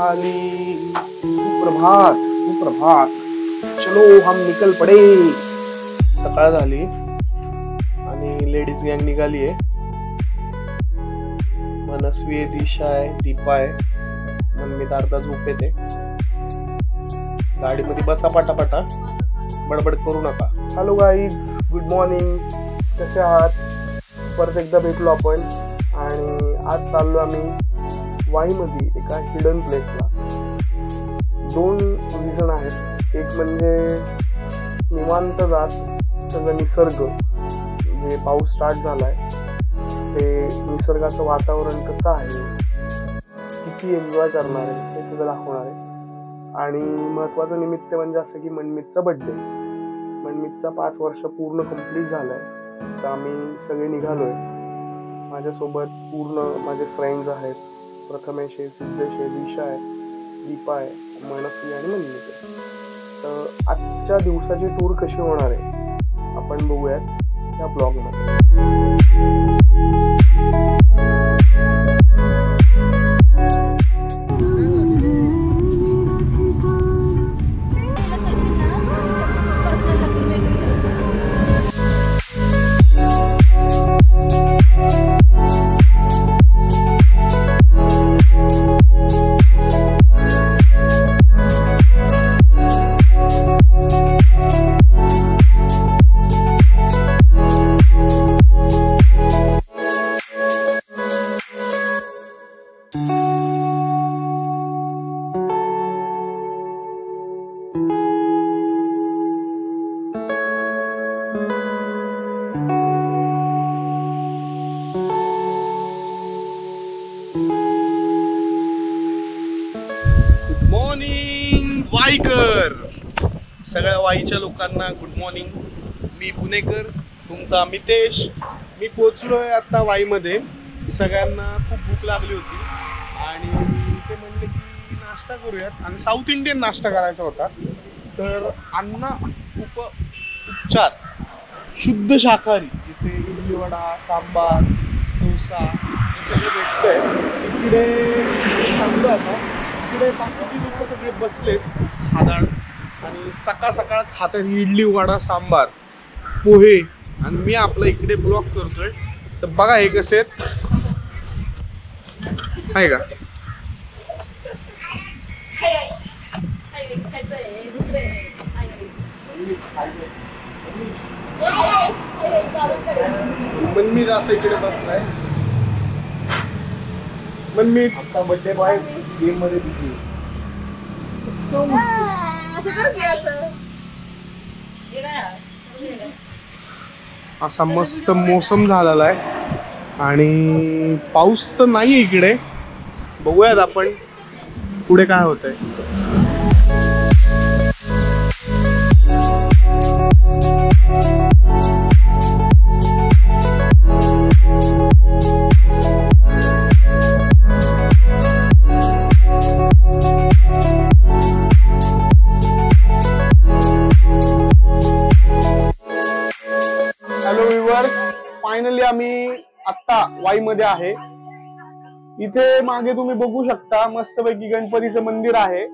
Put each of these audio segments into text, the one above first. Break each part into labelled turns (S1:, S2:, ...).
S1: आली। सुप्रभात सुप्रभात, चलो हम निकल पडे। सकाळ झाली आणि लेडीज गँग निघाली आहे। मनस्वी आहे, दिशा आहे, दीपा आहे, मनमित अर्धा झोप येते। गाडीमध्ये बसा पटापटा, बडबड करू नका। हॅलो गाईज, गुड मॉर्निंग, कसे आहात? परत एकदा भेटलो आपण आणि आज चाललो आम्ही वाईमध्ये एका हिडन प्लेसला। दोन रिझन आहेत, एक म्हणजे निवांत जात सगळं निसर्ग, म्हणजे पाऊस स्टार्ट झालाय, ते निसर्गाचं वातावरण कसं आहे, किती एन्जॉय करणार आहे हे सगळं दाखवणार आहे। आणि महत्त्वाचं निमित्त म्हणजे असं की मनमितचा बर्थडे, मनमितचा 5 वर्ष पूर्ण कंप्लीट झालाय, तर आम्ही सगळे निघालोय। माझ्यासोबत पूर्ण माझे फ्रेंड्स आहेत, प्रथमेश आहे, सिद्धेश आहे, दिशा आहे, दीपा आहे, मनस्वी आणि मनमित आहे। तर आजच्या दिवसाची टूर कशी होणार आहे आपण बघूयात या ब्लॉगमध्ये। वाईकर, सगळ्या वाईच्या लोकांना गुड मॉर्निंग। मी पुणेकर, तुमचा मितेश। मी पोचलोय आता वाईमध्ये। सगळ्यांना खूप भूक लागली होती आणि ते म्हणले की नाश्ता करूयात, आणि साऊथ इंडियन नाश्ता करायचा होता। तर अन्न उपचार शुद्ध शाकाहारी, जिथे इडली वडा, सांबार, डोसा हे सगळं भेटतंय, तिकडे थांबलो आता। तिकडे बाकीची लोक सगळे बसलेत खादाड, आणि सकाळ सकाळ खातात इडली वडा सांबार पोहे, आणि मी आपला इकडे ब्लॉग करतोय। तर बघा हे कसे आहे का। मनमीत असं इकडे बसलाय। मनमीत आता बर्थडे बॉय गेम मध्ये दिसली। असा मस्त मोसम झालेला आहे आणि पाऊस तर नाही इकडे। बघूयात आपण पुढे काय होतंय। फायनली आम्ही आत्ता वाईमध्ये आहे। इथे मागे तुम्ही बघू शकता मस्तपैकी गणपतीचं मंदिर आहे।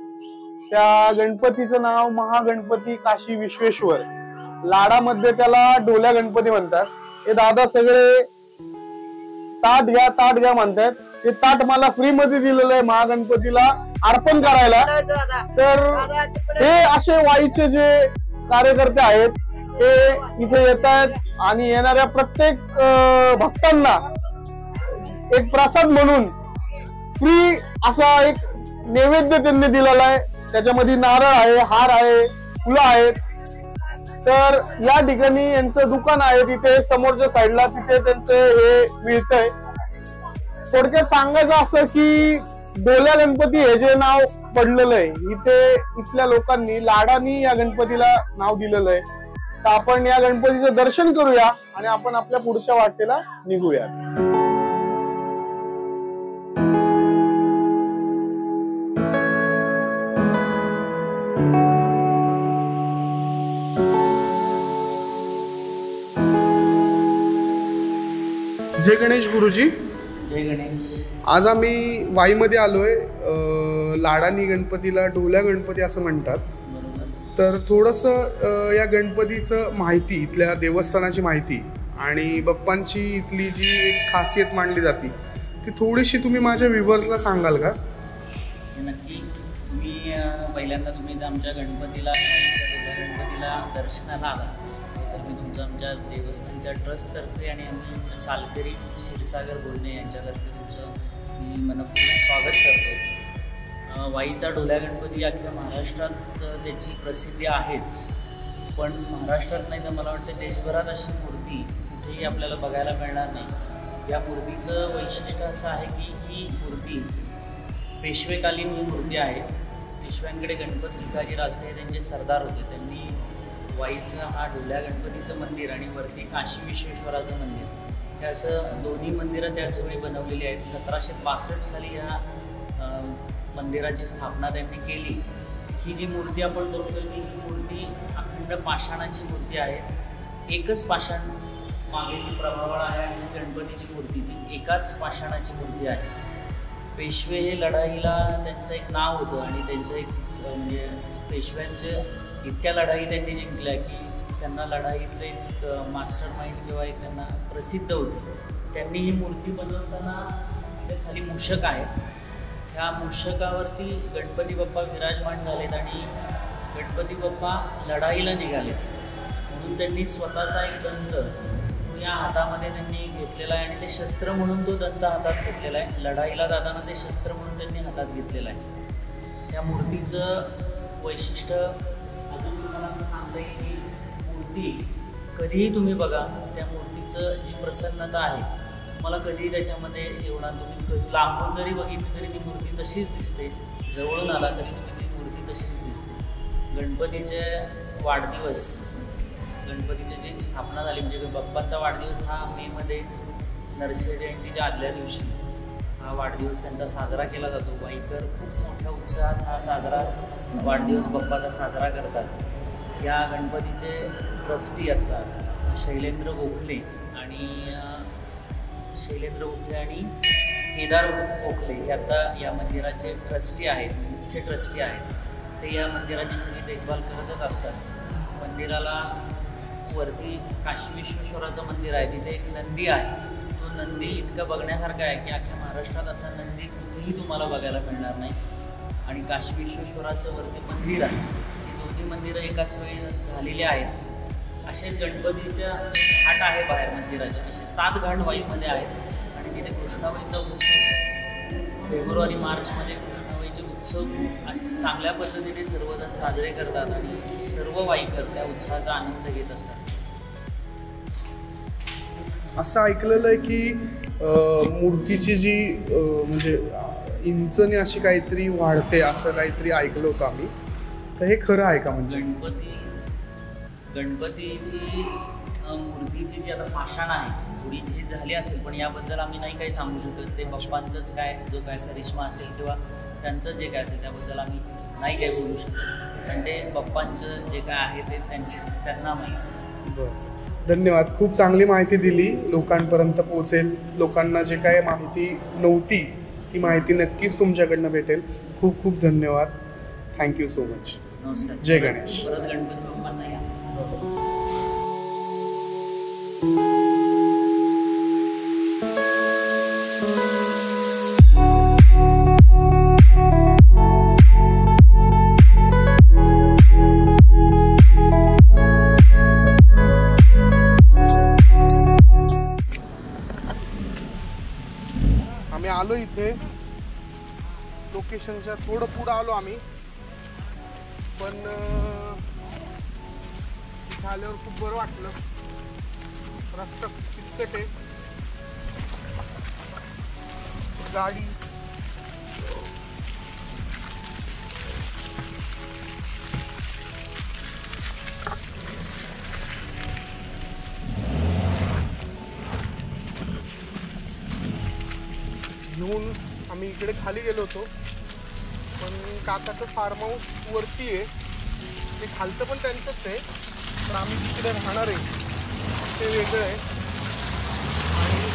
S1: त्या गणपतीचं नाव महागणपती काशी विश्वेश्वर, लाडामध्ये त्याला डोल्या गणपती म्हणतात। हे दादा सगळे ताट घ्या म्हणतात। हे ताट मला फ्री मध्ये दिलेलं आहे महागणपतीला अर्पण करायला। तर हे असे वाईचे जे कार्यकर्ते आहेत ते इथे येत आहेत आणि येणाऱ्या प्रत्येक भक्तांना एक प्रसाद म्हणून फ्री असा एक नैवेद्य त्यांनी दिलेला आहे। त्याच्यामध्ये नारळ आहे, हार आहे, फुलं आहेत। तर या ठिकाणी यांचं दुकान आहे, तिथे समोरच्या साईडला तिथे त्यांचं हे मिळतंय। थोडक्यात सांगायचं असं की डोल्या गणपती हे जे नाव पडलेलं आहे, इथे इथल्या लोकांनी लाडानी या गणपतीला नाव दिलेलं आहे। तर आपण या गणपतीचं दर्शन करूया आणि आपण आपल्या पुढच्या वाटेला निघूया। जय गणेश गुरुजी।
S2: जय गणेश।
S1: आज आम्ही वाईमध्ये आलोय। लाडानी गणपतीला ढोल्या गणपती असं म्हणतात.
S2: बरोबर.
S1: तर थोडंसं या गणपतीचं माहिती, इथल्या देवस्थानाची माहिती आणि बाप्पांची इथली जी एक खासियत मानली जाते ती थोडीशी तुम्ही माझ्या व्ह्युअर्सला सांगाल का?
S2: नक्की. मी पहिल्यांदा तुम्ही आमच्या गणपतीला दर्शनाला आला तर मी तुमचं आमच्या देवस्थानच्या ट्रस्टतर्फे आणि आम्ही सालकरी क्षीरसागर बोलणे यांच्यातर्फे तुमचं मी मनपूर्वक स्वागत करतो. वाईचा ढोल्या गणपती अख्ख्या महाराष्ट्रात त्याची प्रसिद्धी आहेच, पण महाराष्ट्रात नाही तर मला वाटतं देशभरात अशी मूर्ती कुठेही आपल्याला बघायला मिळणार नाही. या मूर्तीचं वैशिष्ट्य असं आहे की ही मूर्ती पेशवेकालीन ही मूर्ती आहे. पेशव्यांकडे गणपत भिकाजी रास्ते त्यांचे सरदार होते. त्यांनी वाईचं हा ढोल्या गणपतीचं मंदिर आणि वरती काशी विश्वेश्वराचं मंदिर हे असं दोन्ही मंदिरं त्याच वेळी बनवलेली आहेत. 1762 साली ह्या मंदिराची स्थापना त्यांनी केली. ही जी मूर्ती आपण बघतोय ही मूर्ती अखंड पाषाणाची मूर्ती आहे. एकच पाषाण मागे जी प्रभावळ आहे आणि गणपतीची मूर्ती ती एकाच पाषाणाची मूर्ती आहे. पेशवे हे लढाईला त्यांचं एक नाव होतं आणि त्यांचं एक म्हणजे पेशव्यांचं इतक्या लढाई त्यांनी जिंकल्या की त्यांना लढाईतलं एक मास्टर माइंड किंवा एक त्यांना प्रसिद्ध होते. त्यांनी ही मूर्ती बनवताना तिथे खाली मूषक आहे. ह्या मूषकावरती गणपती बाप्पा विराजमान झालेत आणि गणपती बाप्पा लढाईला निघाले म्हणून त्यांनी स्वतःचा एक दंत तो या हातामध्ये त्यांनी घेतलेला आहे आणि ते शस्त्र म्हणून तो दंत हातात घेतलेला आहे. लढाईला जाताना ते शस्त्र म्हणून त्यांनी हातात घेतलेलं आहे. त्या मूर्तीचं वैशिष्ट्य अजून तुम्हाला असं सांगता येईल की मूर्ती कधीही तुम्ही बघा त्या मूर्तीचं जी प्रसन्नता आहे तुम्हाला कधीही त्याच्यामध्ये येणार. तुम्ही लांबून जरी बघितली तरी ती मूर्ती तशीच दिसते, जवळून आला तरी तुम्ही ती मूर्ती तशीच दिसते. गणपतीचे वाढदिवस, गणपतीची जी स्थापना झाली म्हणजे बाप्पांचा वाढदिवस हा मेमध्ये नरसिंह जयंतीच्या आदल्या दिवशी हा वाढदिवस त्यांचा साजरा केला जातो. वाईकर खूप मोठ्या उत्साहात हा साजरा वाढदिवस बाप्पाचा साजरा करतात. या गणपतीचे ट्रस्टी असतात शैलेंद्र गोखले आणि केदार गोखले हे आता या मंदिराचे ट्रस्टी आहेत, मुख्य ट्रस्टी आहेत. ते या मंदिराची सगळी देखभाल करतच असतात. मंदिराला वरती काशी विश्वेश्वराचं मंदिर आहे, तिथे एक नंदी आहे. तो नंदी इतकं बघण्यासारखा आहे की अख्ख्या महाराष्ट्रात असा नंदी कुठेही तुम्हाला बघायला मिळणार नाही. आणि काशी विश्वेश्वराचं वरती मंदिर आहे, ही दोन्ही मंदिरं एकाच वेळी झालेली आहेत. असेच गणपतीच्या घाट आहे बाहेर मंदिराचे, असे 7 घाट वाईमध्ये आहेत आणि तिथे कृष्णाबाईचा उत्सव फेब्रुवारी मार्चमध्ये कृष्णाबाईचे उत्सव चांगल्या पद्धतीने सर्वजण साजरे करतात आणि सर्व वाईकर त्या उत्सवाचा आनंद घेत असतात.
S1: असं ऐकलेलं आहे की मूर्तीची जी म्हणजे इंचने अशी काहीतरी वाढते असं काहीतरी ऐकलं होतं आम्ही, तर हे खरं आहे का? म्हणजे
S2: गणपतीची मूर्तीची जी आता पाषाण आहे थोडीची झाली असेल, पण याबद्दल आम्ही नाही काही सांगू शकत. ते बाप्पांचंच काय जो काय करिश्मा असेल किंवा त्यांचं जे काय असेल त्याबद्दल आम्ही नाही काही बोलू शकत. पण ते बाप्पांचं जे काय आहे ते त्यांना माहीत.
S1: बरं, धन्यवाद. खूप चांगली माहिती दिली, लोकांपर्यंत पोहोचेल. लोकांना जे काय माहिती नव्हती ती माहिती नक्कीच तुमच्याकडनं भेटेल. खूप खूप धन्यवाद. Thank you so much.
S2: नमस्कार.
S1: जय गणेश.
S2: परत गणपती बाप्पांना या.
S1: आम्ही आलो इथे लोकेशनच्या थोडं पुढं आलो आम्ही, पण इथे आल्यावर खूप बरं वाटलं. रस्ता किचकट आहे, गाडी घेऊन आम्ही इकडे खाली गेलो होतो. पण काकाचं फार्म हाऊस वरती आहे, ते खालचं पण त्यांचंच आहे, पण आम्ही तिकडे राहणार आहे ते वेगळं आहे. आणि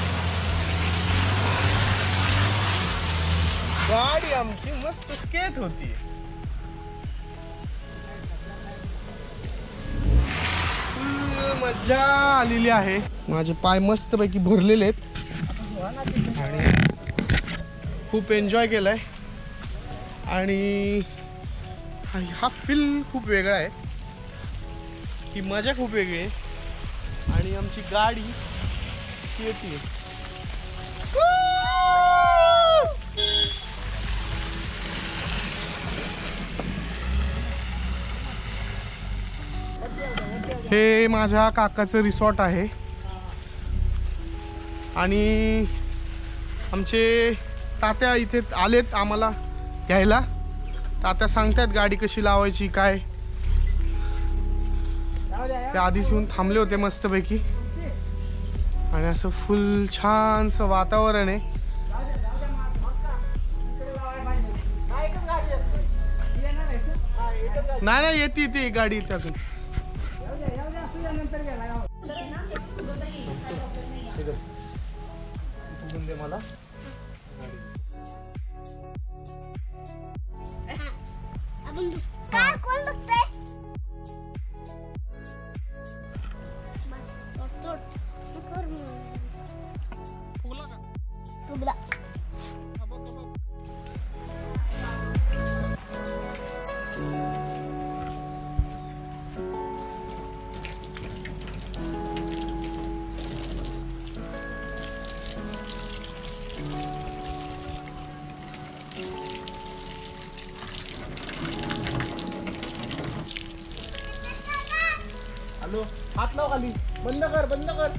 S1: गाडी आमची मस्त स्केट होती. मजा आलेली आहे. माझे पाय मस्त पैकी भरलेले आहेत आणि खूप एन्जॉय केलाय. आणि हा फील खूप वेगळा आहे. ही मजा खूप वेगळी आहे. आणि आमची गाडी येते. हे माझ्या काकाचं रिसॉर्ट आहे आणि आमचे तात्या इथे आलेत आम्हाला घ्यायला. तात्या सांगतायत गाडी कशी लावायची काय. ते आधीच येऊन थांबले होते मस्तपैकी आणि असं फुल छानसं वातावरण आहे. नाही नाही येते ती गाडी त्यातून. मला
S3: काय कोण बघतंय?
S1: हॅलो, हात लाव खाली. बंद कर बंद कर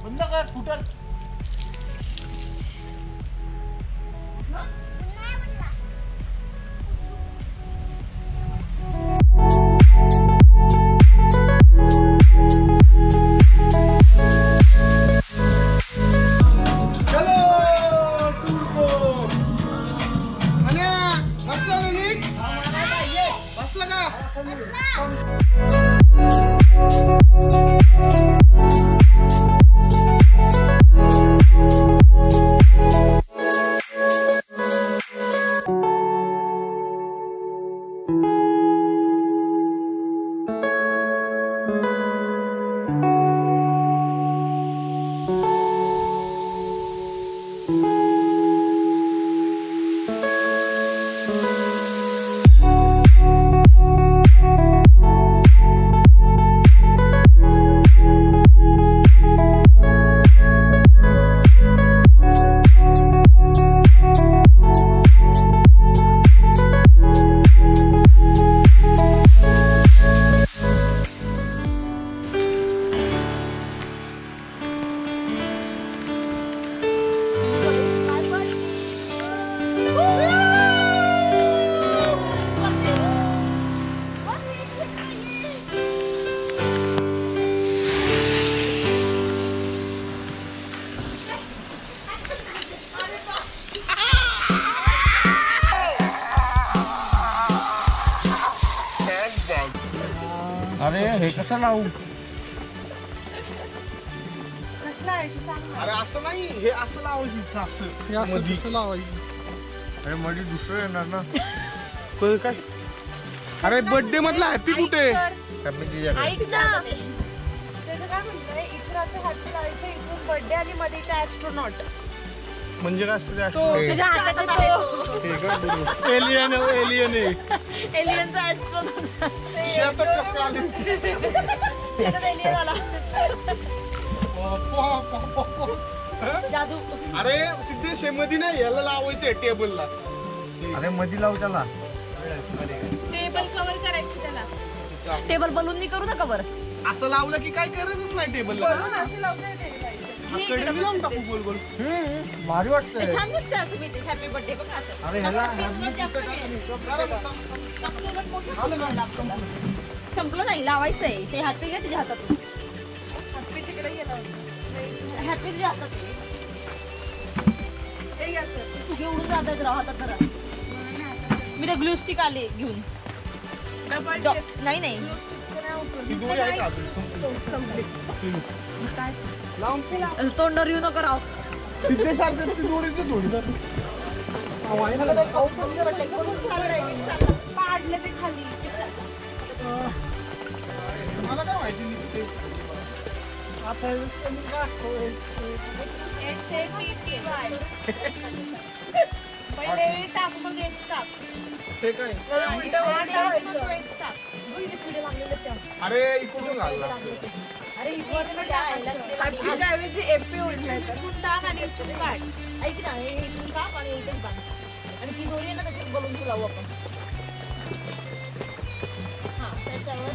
S1: बंद कर. फुटल. बसला का?
S4: अरे हे कसं लावू?
S1: अरे असं नाही, हे असं लावायचं. असं हे असं कसं लावायचं?
S4: अरे मध्ये दुसरं येणार ना.
S1: काय? अरे बर्थडे मधला हॅपी कुठे?
S4: हॅपी
S5: ऐक ना, त्याचं काय म्हणतंय, इथून असं हॅपी लावायचं, इथून बर्थडे आणि मध्ये त्या ॲस्ट्रोनॉट.
S1: म्हणजे काय असतं?
S5: त्याच्या हातात तो
S1: एलियन एलियन आहे.
S5: एलियनचा ॲस्ट्रोनॉट.
S1: शेतात कसं काय आली?
S5: त्याच्यात एलियन आला. जादू.
S1: अरे सिद्धेश मध्ये नाही, याला लावायचंय टेबलला.
S4: अरे मध्ये लावू त्याला.
S5: टेबल कव्हर करायचं त्याला. टेबल बलून करू नका बरं.
S1: असं लावलं की काय गरजच नाही टेबलला.
S5: असं लावलंय ते.
S1: लावून टाकू गोल गोल.
S4: भारी वाटतंय.
S5: छान दिसतं असं मी ते हॅपी बर्थडे बघ असं.
S4: अरे ह्याला
S5: संपलं नाही, लावायचंय ते. हॅपी घ्या तुझ्या हातातून. हॅपी तिकडे हॅपी तुझ्या हातात तुझे उडून जातात राव हातात जरा. मी ते ग्लू स्टिक आले घेऊन. नाही नाही तोंडावर येऊ नको राव.
S1: सिद्धेश थोडी
S5: पाडले ते खाली
S4: मला काय माहिती नाही ते.
S5: पहिले टाक मग एच टाक
S4: ते काय अरे इकडून घालला असेल.
S5: अरे इकडच्या ऐवजी एपी उडलाय तर तू टाक आणि इथून काढ. ऐक ना हे इथून काप आणि इथून बांध आणि ती दोरी आहे ना त्याच्यात बलून लावू आपण. हा त्याच्यावर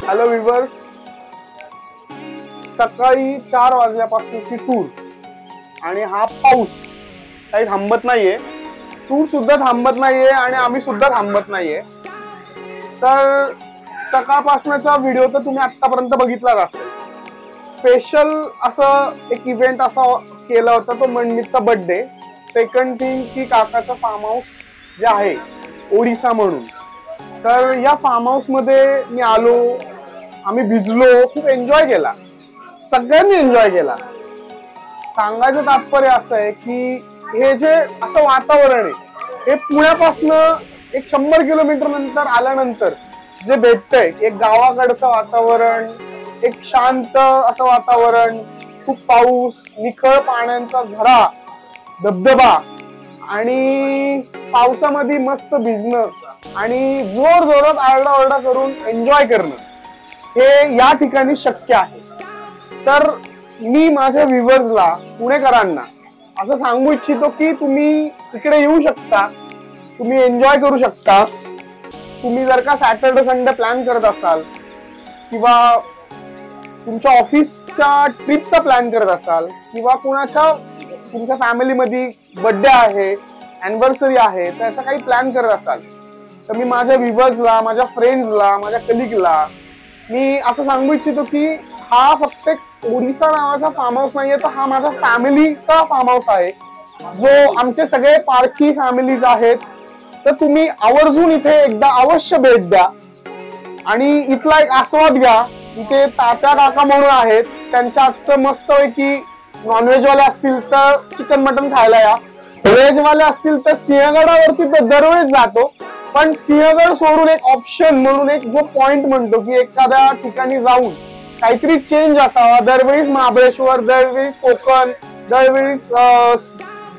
S1: हॅलो व्ह्यूअर्स, सकाळी 4 वाजल्यापासूनची टूर आणि हा पाऊस काही थांबत नाहीये. टूर सुद्धा थांबत नाहीये आणि आम्ही सुद्धा थांबत नाहीये. तर सकाळपासूनचा व्हिडिओ तर तुम्ही आतापर्यंत बघितलाच असेल. स्पेशल असं एक इव्हेंट असा केला होता, तो मंडीचा बर्थडे. सेकंड थिंग की काकाचा फार्म हाऊस जे आहे ओडिसा म्हणून, तर या फार्म हाऊस मध्ये मी आलो, आम्ही भिजलो, खूप एन्जॉय केला, सगळ्यांनी एन्जॉय केला. सांगायचं तात्पर्य असं आहे की हे जे असं वातावरण आहे हे पुण्यापासनं एक 100 किलोमीटर नंतर आल्यानंतर जे भेटतंय, एक गावाकडचं वातावरण, एक शांत असं वातावरण, खूप पाऊस, निखळ पाण्याचा झरा, धबधबा आणि पावसामध्ये मस्त भिजणं आणि जोर जोरात आरडाओरडा करून एन्जॉय करणं हे या ठिकाणी शक्य आहे. तर मी माझ्या व्ह्यूअर्सला, पुणेकरांना असं सांगू इच्छितो की तुम्ही इकडे येऊ शकता, तुम्ही एन्जॉय करू शकता. तुम्ही जर का सॅटर्डे संडे प्लॅन करत असाल किंवा तुमच्या ऑफिसच्या ट्रिपचा प्लॅन करत असाल किंवा तुमच्या फॅमिलीमध्ये बर्थडे आहे, अॅनिव्हर्सरी आहे, तर असं काही प्लॅन करत असाल तर मी माझ्या व्ह्यूअर्सला, माझ्या फ्रेंड्सला, माझ्या कलिगला मी असं सांगू इच्छितो की हा फक्त एक ओडिसा नावाचा फार्म हाऊस नाहीये, तर हा माझा फॅमिलीचा फार्म हाऊस आहे, जो आमचे सगळे पारखी फॅमिलीज आहेत. तर तुम्ही आवर्जून इथे एकदा अवश्य भेट द्या आणि इथला एक आस्वाद घ्या. इथे तात्या काका म्हणून आहेत, त्यांच्या आजचं मस्तपैकी नॉनव्हेज वाले असतील तर चिकन मटन खायला या, व्हेज वाले असतील तर सिंहगडावरती तर दरवेळेस जातो, पण सिंहगड सोडून एक ऑप्शन म्हणून एक जो पॉइंट म्हणतो की एखाद्या ठिकाणी जाऊन काहीतरी चेंज असावा, दरवेळीच महाबळेश्वर, दरवेळीच कोकण, दरवेळीच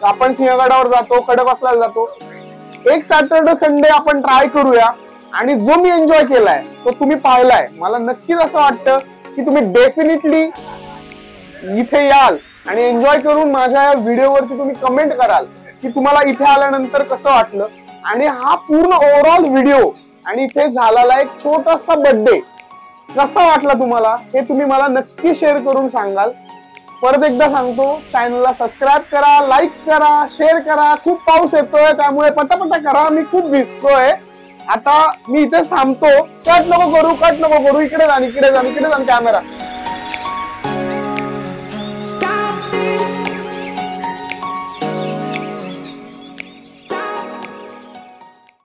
S1: आपण सिंहगडावर जातो, खडकवासला जातो. एक सॅटर्डे संडे आपण ट्राय करूया आणि जो मी एन्जॉय केलाय तो तुम्ही पाहिलाय. मला नक्कीच असं वाटतं की तुम्ही डेफिनेटली इथे याल आणि एन्जॉय करून माझ्या या व्हिडिओवरती तुम्ही कमेंट कराल की तुम्हाला इथे आल्यानंतर कसं वाटलं. आणि हा पूर्ण ओव्हरऑल व्हिडिओ आणि इथे झालेला एक छोटासा बर्थडे कसा वाटला तुम्हाला हे तुम्ही मला नक्की शेअर करून सांगाल. परत एकदा सांगतो, चॅनलला सबस्क्राईब करा, लाईक करा, शेअर करा. खूप पाऊस येतोय त्यामुळे पटापटा करा, मी खूप भिजतोय. आता मी इथे थांबतो. कट नको करू, इकडे जा, इकडे जा, इकडे जा कॅमेरा.